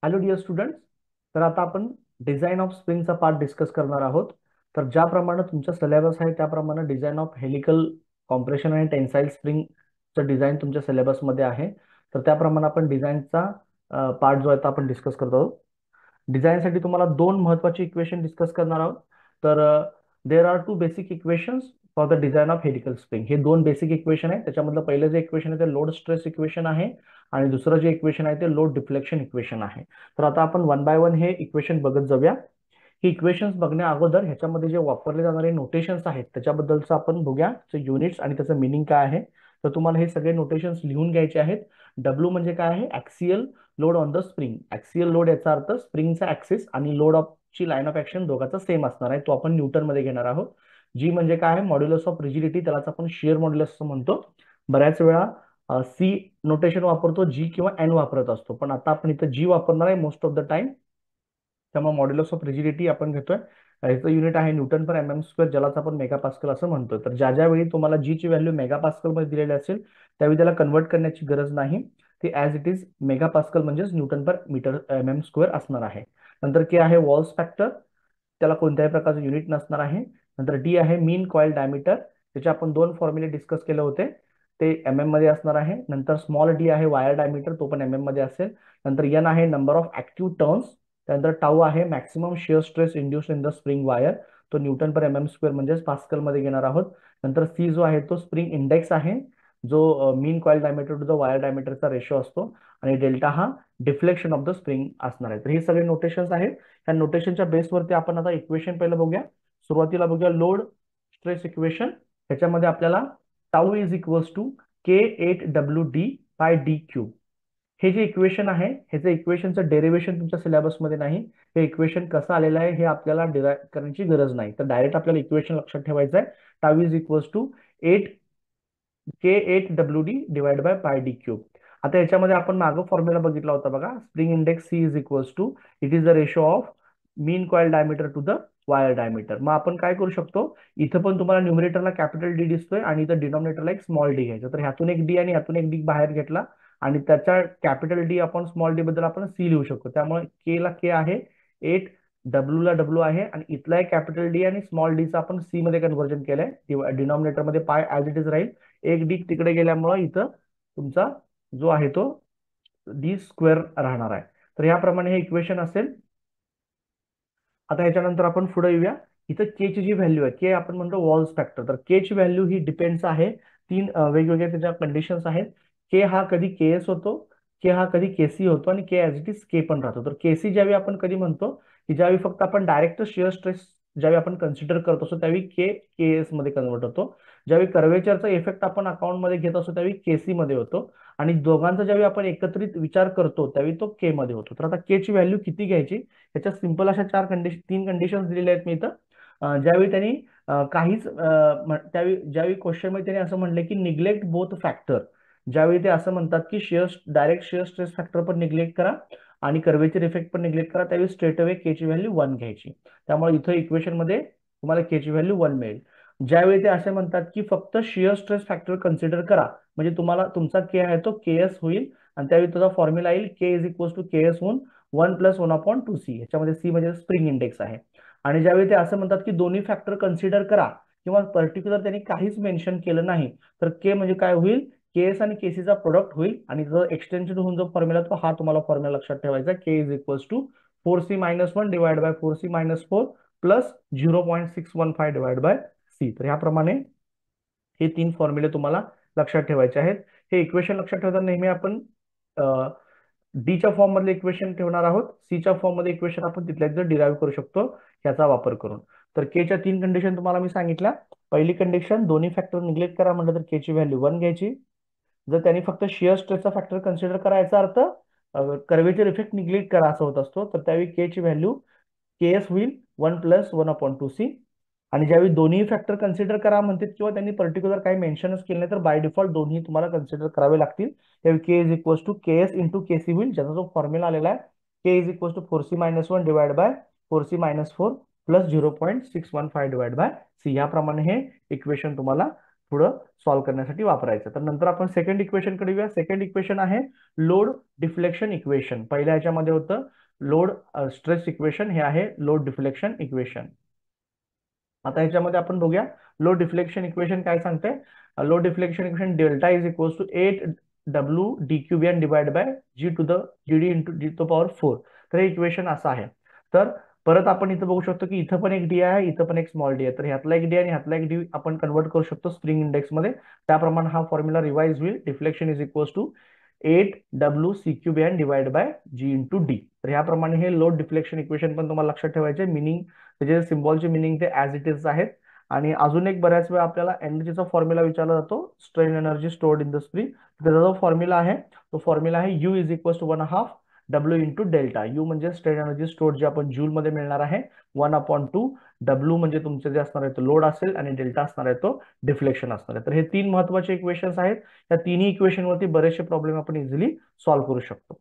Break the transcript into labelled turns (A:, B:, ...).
A: Hello dear students. तर आता आपण डिझाईन ऑफ स्प्रिंगचा पार्ट डिस्कस करणार आहोत. तर ज्याप्रमाणे तुमचा सिलेबस आहे त्याप्रमाणे डिझाईन ऑफ हेलिकल कॉम्प्रेशन आणि टेन्साईल स्प्रिंगचं डिझाईन तुमच्या सिलेबसमध्ये आहे. तर त्याप्रमाणे आपण डिझाईनचा पार्ट जो आहे तो आपण डिस्कस करत आहोत. डिझाईनसाठी तुम्हाला दोन महत्त्वाचे इक्वेशन डिस्कस करणार आहोत. तर there are two basic equations for the design of helical spring. हे दोन बेसिक इक्वेशन आहे. त्याच्यामधलं पहिलं जे इक्वेशन आहे ते लोड स्ट्रेस इक्वेशन आहे आणि दुसरं जे इक्वेशन आहे ते लोड डिफ्लेक्शन इक्वेशन आहे. तर आता आपण वन बाय वन हे इक्वेशन बघत जाऊया. ही इक्वेशन्स बघण्या अगोदर ह्याच्यामध्ये जे वापरले जाणारे नोटेशन्स आहेत त्याच्याबद्दलचं आपण बघूया, युनिट्स आणि त्याचं मिनिंग काय आहे. तर तुम्हाला हे सगळे नोटेशन्स लिहून घ्यायचे आहेत. डब्ल्यू म्हणजे काय आहे? Axial load on the spring. Axial load याचा अर्थ स्प्रिंगचा ऍक्सिस आणि लोड ऑफ ची लाईन ऑफ ऍक्शन दोघांचा सेम असणार आहे. तो आपण न्यूटन मध्ये घेणार आहोत. जी म्हणजे काय आहे? मॉड्युलस ऑफ रिजिडिटी, त्यालाच आपण शिअर मॉड्युलस असं म्हणतो. बऱ्याच वेळा सी नोटेशन वापरतो, जी किंवा एन वापरत असतो, पण आता आपण इथं जी वापरणार आहे मोस्ट ऑफ द टाइम. त्यामुळे मॉड्युलस ऑफ रिजिडिटी आपण घेतोय. याचं युनिट आहे न्यूटन पर एम एम स्क्वेअर, ज्यालाच आपण मेगापास्कल असं म्हणतो. तर ज्या ज्या वेळी तुम्हाला जी ची व्हॅल्यू मेगापास्कल मध्ये दिलेली असेल त्यावेळी त्याला कन्वर्ट करण्याची गरज नाही. ते ॲज इट इज मेगापास्कल म्हणजेच न्यूटन पर मीटर एम एम स्क्वेअर असणार आहे. नंतर के आहे वॉल्स फॅक्टर, त्याला कोणत्याही प्रकारचं युनिट नसणार आहे. नंतर डी आहे मीन कॉईल डायमीटर, त्याचे आपण दोन फॉर्म्युले डिस्कस केले होते, ते एम एम मध्ये असणार आहे. नंतर स्मॉल डी आहे वायर डायमीटर, तो पण एम एम मध्ये असेल. नंतर एन आहे नंबर ऑफ ऍक्टिव्ह टर्न्स. त्यानंतर टाऊ आहे maximum shear stress induce in the spring wire, तो न्यूटन पर एम एम स्क्वेअर म्हणजेच पास्कल मध्ये घेणार आहोत. नंतर सी जो आहे तो स्प्रिंग इंडेक्स आहे, जो mean coil diameter to the wire डायमीटरचा रेशो असतो. आणि डेल्टा हा डिफ्लेक्शन ऑफ द स्प्रिंग असणार आहे. तर हे सगळे नोटेशन्स आहेत. त्या नोटेशनच्या बेसवरती आपण आता इक्वेशन पहिलं बघूया. सुरुवातीला बघूया लोड स्ट्रेस इक्वेशन. त्याच्यामध्ये आपल्याला tau is equals to K 8 WD by D cube. हे जे इक्वेशन आहे ह्याचं इक्वेशनचं डेरिवेशन तुमच्या सिलेबसमध्ये नाही. हे इक्वेशन कसं आलेलं आहे हे आपल्याला डिराईव्ह करण्याची गरज नाही. तर डायरेक्ट आपल्याला इक्वेशन लक्षात ठेवायचं आहे. Tau is equals to 8 K 8 WD divide by pi D cube. आता याच्यामध्ये आपण मागं फॉर्म्युला बघितला होता बघा, spring index C is equals to it is the ratio of mean coil diameter to the wire diameter. मग आपण काय करू शकतो, इथं पण तुम्हाला न्यूमरेटरला कॅपिटल डी दिसतोय आणि इथं डिनॉमिनेटरला एक स्मॉल डी घ्यायचं. तर ह्यातून एक डी आणि ह्यातून एक डी बाहेर घेतला आणि त्याच्या कॅपिटल डी आपण स्मॉल डी बद्दल आपण सी लिहू शकतो. त्यामुळे के ला के आहे 8, डब्ल्यू ला डब्ल्यू आहे आणि इथला एक कॅपिटल डी आणि स्मॉल डीचं आपण सी मध्ये कन्व्हर्जन केलंय. डिनॉमिनेटर मध्ये पाय ऍज इट इज राहील. एक डी तिकडे गेल्यामुळे इथं तुमचा जो आहे तो डी स्क्वेअर राहणार आहे. तर याप्रमाणे हे इक्वेशन असेल. आता ह्याच्यानंतर आपण पुढे येऊया. इथं के ची जी व्हॅल्यू आहे, के आपण म्हणतो वॉल्स फॅक्टर. तर के ची व्हॅल्यू ही डिपेंड्स आहे, तीन वेगवेगळ्या त्याच्या कंडिशन्स आहेत. के हा कधी के एस होतो, के हा कधी केसी होतो आणि के ॲज इट इज के पण राहतो. तर केसी ज्यावेळी आपण कधी म्हणतो की ज्यावेळी फक्त आपण डायरेक्ट शिअर स्ट्रेस ज्यावेळी आपण कन्सिडर करत असतो त्यावेळी के के एस मध्ये कन्वर्ट होतो. ज्यावेळी कर्वेचरचा इफेक्ट आपण अकाउंटमध्ये घेत असतो त्यावेळी केसी मध्ये होतो. आणि दोघांचा ज्यावेळी आपण एकत्रित विचार करतो त्यावेळी तो के मध्ये होतो. तर आता के ची व्हॅल्यू किती घ्यायची, ह्याच्या सिंपल अशा तीन कंडिशन दिलेल्या आहेत मी इथं. ज्यावेळी त्यांनी त्यावेळी ज्यावेळी क्वेश्चन मध्ये त्यांनी असं म्हणलं की निग्लेक्ट बोथ फॅक्टर. ज्यावेळी ते असं म्हणतात की डायरेक्ट शिअर स्ट्रेस फॅक्टर पण निग्लेक्ट करा आणि कर्वेचर इफेक्ट पण निग्लेक्ट करा, त्यावेळी स्ट्रेट अवे के ची व्हॅल्यू 1 घ्यायची. त्यामुळे इथं इक्वेशन मध्ये तुम्हाला के ची व्हॅल्यू 1 मिळेल. ज्यावेळी ते असे म्हणतात की फक्त शिअर स्ट्रेस फॅक्टर कन्सिडर करा, म्हणजे तुम्हाला तुमचा के आहे तो के एस होईल आणि त्यावेळी तुझा फॉर्म्युला येईल K is equal to K S होऊन 1+1/2C. ह्याच्यामध्ये सी म्हणजे स्प्रिंग इंडेक्स आहे. आणि ज्यावेळी ते असं म्हणतात की दोन्ही फॅक्टर कन्सिडर करा किंवा पर्टिक्युलर त्यांनी काहीच मेन्शन केलं नाही, तर के म्हणजे काय होईल, केएस आणि केसीचा प्रोडक्ट होईल आणि जो एक्सटेन्शन होऊन जो फॉर्म्युला तो हा तुम्हाला फॉर्म्युला लक्षात ठेवायचा, K is equals to 4C-1 divide by 4C-4 plus 0.615 divide by C. तर ह्याप्रमाणे हे तीन फॉर्म्युले तुम्हाला लक्षात ठेवायचे आहेत. हे इक्वेशन लक्षात ठेवताना नेहमी आपण डीच्या फॉर्म मधले इक्वेशन ठेवणार आहोत. सीच्या फॉर्म मध्ये इक्वेशन आपण तिथल्या तिथे डिराईव्ह करू शकतो याचा वापर करून. तर केच्या तीन कंडिशन तुम्हाला मी सांगितल्या. पहिली कंडिशन, दोन्ही फॅक्टर निग्लेक्ट करा म्हटलं तर के ची व्हॅल्यू 1 घ्यायची. जर त्यांनी फक्त शिअर स्ट्रेसचा फॅक्टर कन्सिडर करायचा अर्थ कर्वेचर इफेक्ट निग्लेक्ट करा असं होत असतो, तर त्यावेळी के ची व्हॅल्यू के एस होईल 1+1/2C. आणि ज्यावेळी दोन्ही फॅक्टर कन्सिडर करा म्हणतात किंवा त्यांनी पर्टिक्युलर काही मेन्शनच केलं नाही तर बाय डिफॉल्ट दोन्ही तुम्हाला कन्सिडर करावे लागतील. त्यावेळी K is equals to K S into K C होईल, ज्याचा जो फॉर्म्युला आलेला आहे K is equals to 4C-1 divide by 4C-4 plus 0.615 divide by C. याप्रमाणे हे इक्वेशन तुम्हाला पुढं सॉल्व्ह करण्यासाठी वापरायचं. तर नंतर आपण सेकंड इक्वेशन कडे येऊया. सेकंड इक्वेशन आहे लोड डिफ्लेक्शन इक्वेशन. पहिल्या ह्याच्यामध्ये होतं लोड स्ट्रेस इक्वेशन, हे आहे लोड डिफ्लेक्शन इक्वेशन. आता ह्याच्यामध्ये आपण बघूया लोड डिफ्लेक्शन इक्वेशन काय सांगते. Load deflection equation delta is equals to 8 W dQBN divide by G to the GD into G to power 4. तर हे इक्वेशन असं आहे. तर परत आपण इथं बघू शकतो की इथं पण एक डी आहे, इथं पण एक स्मॉल डी आहे. तर ह्यातला एक डी आणि ह्यातला एक डी आपण कन्वर्ट करू शकतो स्प्रिंग इंडेक्स मध्ये. त्याप्रमाणे हा फॉर्म्युला रिवाइज होईल. Deflection is equals to 8 W CQBN divide by G into D. तर ह्याप्रमाणे हे लोड डिफ्लेक्शन इक्वेशन पण तुम्हाला लक्षात ठेवायचे. मिनिंग त्याचे सिम्बॉलचे मिनिंग ते ऍज इट इज आहेत. आणि अजून एक बऱ्याच वेळा आपल्याला एनर्जीचा फॉर्म्युला विचारला जातो, strain energy stored in the spring. त्याचा जो फॉर्म्युला आहे तो फॉर्म्युला आहे U is equal to 1/2 W into delta. U म्हणजे स्ट्रेन एनर्जी स्टोर्ड जे आपण जूल मध्ये मिळणार आहे, 1/2 W म्हणजे तुमचे जे असणार आहे तो लोड असेल आणि डेल्टा असणार आहे तो डिफ्लेक्शन असणार आहे. तर हे तीन महत्वाचे इक्वेशन्स आहेत. या तिन्ही इक्वेशन वरती बरेचसे प्रॉब्लेम आपण इझिली सॉल्व्ह करू शकतो.